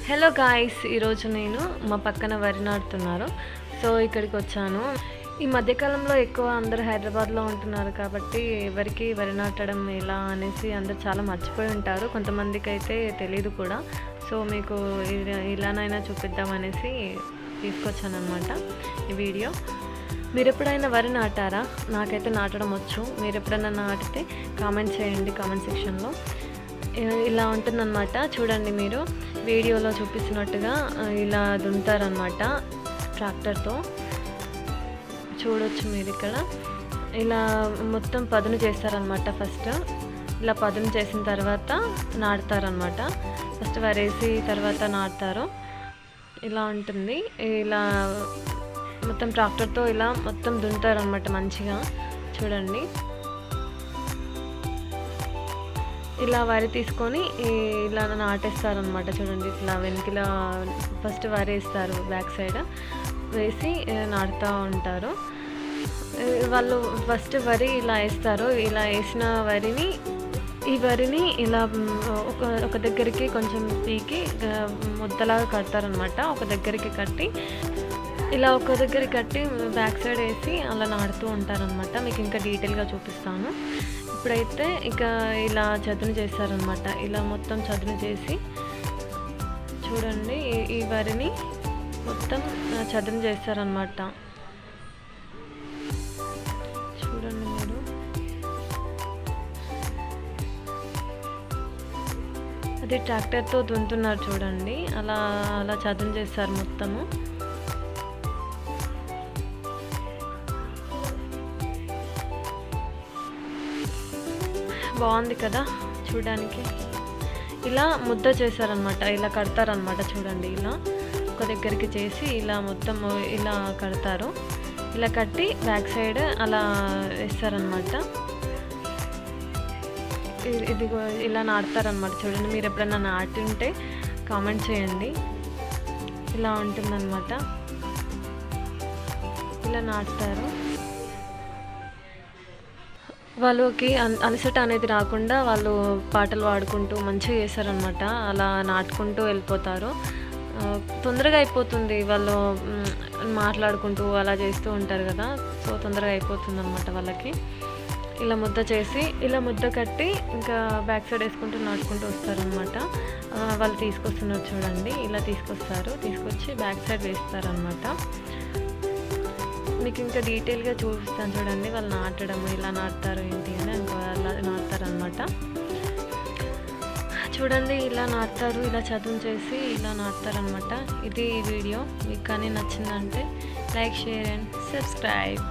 Hello guys, ఈరోజు నేను మా పక్కన వరి నాటుతున్నారు. సో ఇక్కడికి వచ్చాను. ఈ మధ్యకాలంలో ఎక్కువ అందరూ హైదరాబాద్లో ఉంటున్నారు కాబట్టి ఎవరికి వరి నాటడం ఎలా అనేసి అందరు చాలా మర్చిపోయి ఉంటారు. కొంతమందికి అయితే తెలియదు కూడా. సో మీకు ఇలానైనా చూపిద్దామనేసి తీసుకొచ్చాను అనమాట ఈ వీడియో. మీరు ఎప్పుడైనా వరి నాటారా? నాకైతే నాటడం వచ్చు. మీరు ఎప్పుడైనా నాటితే కామెంట్ చేయండి కామెంట్ సెక్షన్లో. ఇలా ఉంటుందన్నమాట. చూడండి, మీరు వీడియోలో చూపిస్తున్నట్టుగా ఇలా దున్నుతారనమాట ట్రాక్టర్తో. చూడొచ్చు మీరు ఇక్కడ. ఇలా మొత్తం పదును చేస్తారనమాట. ఫస్ట్ ఇలా పదును చేసిన తర్వాత నాటుతారనమాట. ఫస్ట్ వరేసి తర్వాత నాటుతారు. ఇలా ఉంటుంది. ఇలా మొత్తం ట్రాక్టర్తో ఇలా మొత్తం దున్నుతారనమాట మంచిగా. చూడండి, ఇలా వరి తీసుకొని ఇలా నాటేస్తారనమాట. చూడండి, ఇట్లా వెనకిల ఫస్ట్ వరి వేస్తారు, బ్యాక్ సైడ్ వేసి నాటుతూ ఉంటారు వాళ్ళు. ఫస్ట్ వరి ఇలా వేస్తారు. ఇలా వేసిన ఈ వరిని ఇలా ఒక దగ్గరికి కొంచెం పీకి ముద్దలాగా కడతారనమాట. ఒక దగ్గరికి కట్టి ఇలా ఒక దగ్గర కట్టి బ్యాక్ సైడ్ వేసి అలా నాటుతూ ఉంటారనమాట. మీకు ఇంకా డీటెయిల్గా చూపిస్తాను. ఇప్పుడైతే ఇక ఇలా చదును చేస్తారనమాట. ఇలా మొత్తం చదును చేసి చూడండి, ఈ వరిని మొత్తం చదును చేస్తారనమాట. చూడండి మీరు, అది ట్రాక్టర్తో దున్నుతున్నారు చూడండి. అలా అలా చదును చేస్తారు మొత్తము. బాగుంది కదా చూడడానికి. ఇలా ముద్ద చేశారనమాట, ఇలా కడతారనమాట. చూడండి, ఇలా ఒక దగ్గరికి చేసి ఇలా మొత్తం ఇలా కడతారు. ఇలా కట్టి బ్యాక్ సైడ్ అలా వేస్తారనమాట. ఇది ఇలా నాటుతారనమాట. చూడండి, మీరు ఎప్పుడైనా నాటి ఉంటే కామెంట్ చేయండి. ఇలా ఉంటుందన్నమాట. ఇలా నాటుతారు. వాళ్ళకి అలసట అనేది రాకుండా వాళ్ళు పాటలు పాడుకుంటూ మంచిగా చేస్తారనమాట. అలా నాటుకుంటూ వెళ్ళిపోతారు. తొందరగా అయిపోతుంది. వాళ్ళు మాట్లాడుకుంటూ అలా చేస్తూ ఉంటారు కదా. సో తొందరగా అయిపోతుంది అనమాట వాళ్ళకి. ఇలా ముద్ద చేసి ఇలా ముద్ద కట్టి ఇంకా బ్యాక్ సైడ్ వేసుకుంటూ నాటుకుంటూ వస్తారనమాట. వాళ్ళు తీసుకొస్తున్నారు చూడండి. ఇలా తీసుకొచ్చి బ్యాక్ సైడ్ వేస్తారనమాట. మీకు ఇంకా డీటెయిల్గా చూపిస్తాను చూడండి. వాళ్ళు నాటడం ఇలా నాటుతారు ఏంటి అని ఇంకా అలా నాటుతారనమాట. చూడండి, ఇలా నాటుతారు. ఇలా చదువు చేసి ఇలా నాటుతారనమాట. ఇది ఈ వీడియో. మీకు కానీ నచ్చిందంటే లైక్, షేర్ అండ్ సబ్స్క్రైబ్.